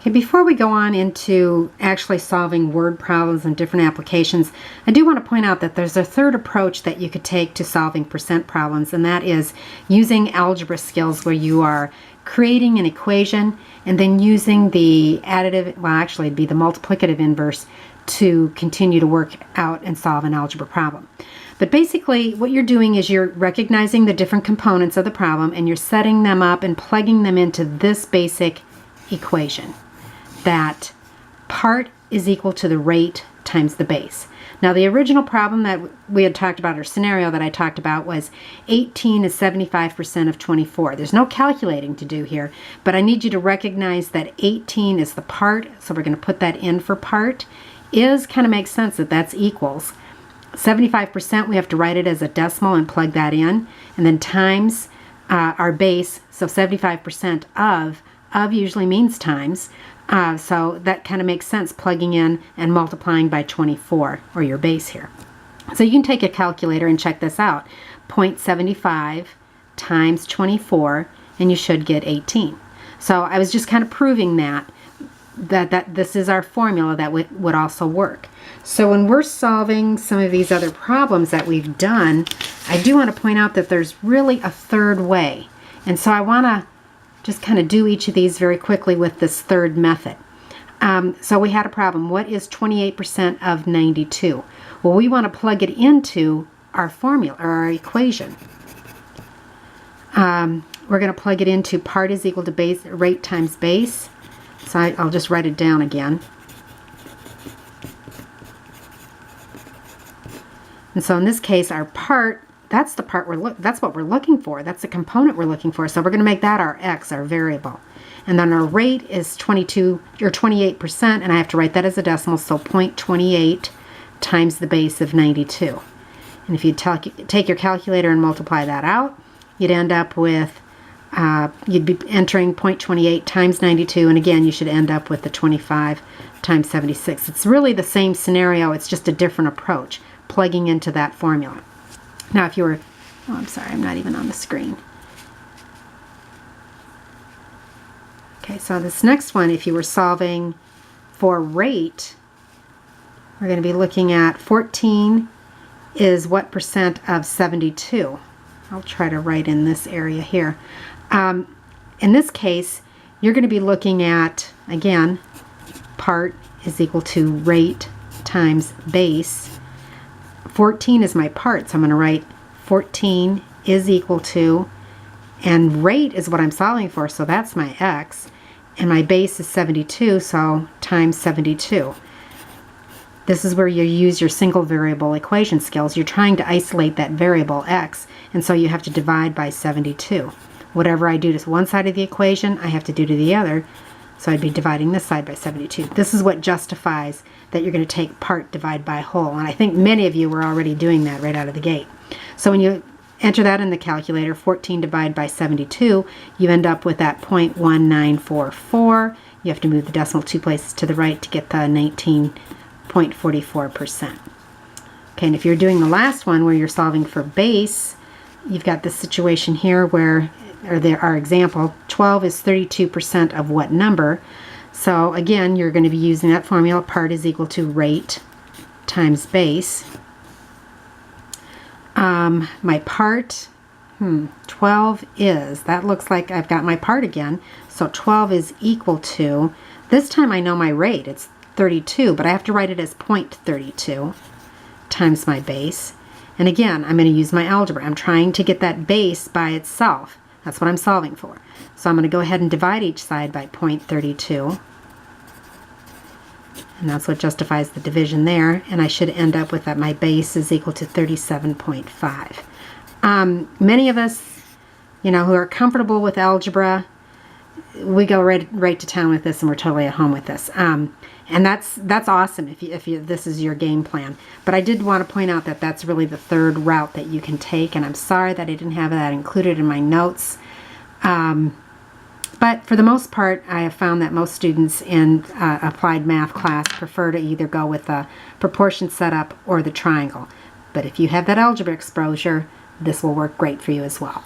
Okay, before we go on into actually solving word problems and different applications, I do want to point out that there's a third approach that you could take to solving percent problems, and that is using algebra skills where you are creating an equation and then using the additive, well actually it'd be the multiplicative inverse to continue to work out and solve an algebra problem. But basically what you're doing is you're recognizing the different components of the problem and you're setting them up and plugging them into this basic equation, that part is equal to the rate times the base. Now the original problem that we had talked about, or scenario that I talked about, was 18 is 75% of 24. There's no calculating to do here, but I need you to recognize that 18 is the part, so we're going to put that in for part. Is kind of makes sense that that's equals. 75%, we have to write it as a decimal and plug that in, and then times our base, so 75% of usually means times. So that kind of makes sense, plugging in and multiplying by 24, or your base here. So you can take a calculator and check this out. 0.75 times 24, and you should get 18. So I was just kind of proving that this is our formula that would also work. So when we're solving some of these other problems that we've done, I do want to point out that there's really a third way. And so I want to just kind of do each of these very quickly with this third method. So we had a problem. What is 28% of 92? Well, we want to plug it into our formula, or our equation. We're going to plug it into part is equal to base, rate times base. So I'll just write it down again. And so in this case, our part, that's the part that's what we're looking for. That's the component we're looking for. So we're going to make that our x, our variable. And then our rate is 22 or 28%, and I have to write that as a decimal, so 0.28 times the base of 92. And if you take your calculator and multiply that out, you'd end up with, you'd be entering 0.28 times 92, and again, you should end up with the 25 times 76. It's really the same scenario, it's just a different approach, plugging into that formula. Now if you were, oh I'm sorry, I'm not even on the screen. Okay, so this next one, if you were solving for rate, we're going to be looking at 14 is what percent of 72. I'll try to write in this area here. In this case, you're going to be looking at, again, part is equal to rate times base. 14 is my part, so I'm going to write 14 is equal to, and rate is what I'm solving for, so that's my x, and my base is 72, so times 72. This is where you use your single variable equation skills. You're trying to isolate that variable x, and so you have to divide by 72. Whatever I do to one side of the equation, I have to do to the other, so I'd be dividing this side by 72. This is what justifies that you're going to take part, divide by whole, and I think many of you were already doing that right out of the gate. So when you enter that in the calculator, 14 divided by 72, you end up with that 0.1944. You have to move the decimal 2 places to the right to get the 19.44%. Okay, and if you're doing the last one where you're solving for base, you've got this situation here where, or our example, 12 is 32% of what number? So again, you're going to be using that formula, part is equal to rate times base. My part, 12 is, that looks like I've got my part again, so 12 is equal to, this time I know my rate, it's 32, but I have to write it as 0.32 times my base. And again, I'm going to use my algebra. I'm trying to get that base by itself. That's what I'm solving for. So I'm going to go ahead and divide each side by 0.32. And that's what justifies the division there. And I should end up with that my base is equal to 37.5. Many of us, you know, who are comfortable with algebra, we go right to town with this, and we're totally at home with this. And that's awesome if this is your game plan. But I did want to point out that that's really the third route that you can take, and I'm sorry that I didn't have that included in my notes. But for the most part, I have found that most students in applied math class prefer to either go with the proportion setup or the triangle. But if you have that algebra exposure, this will work great for you as well.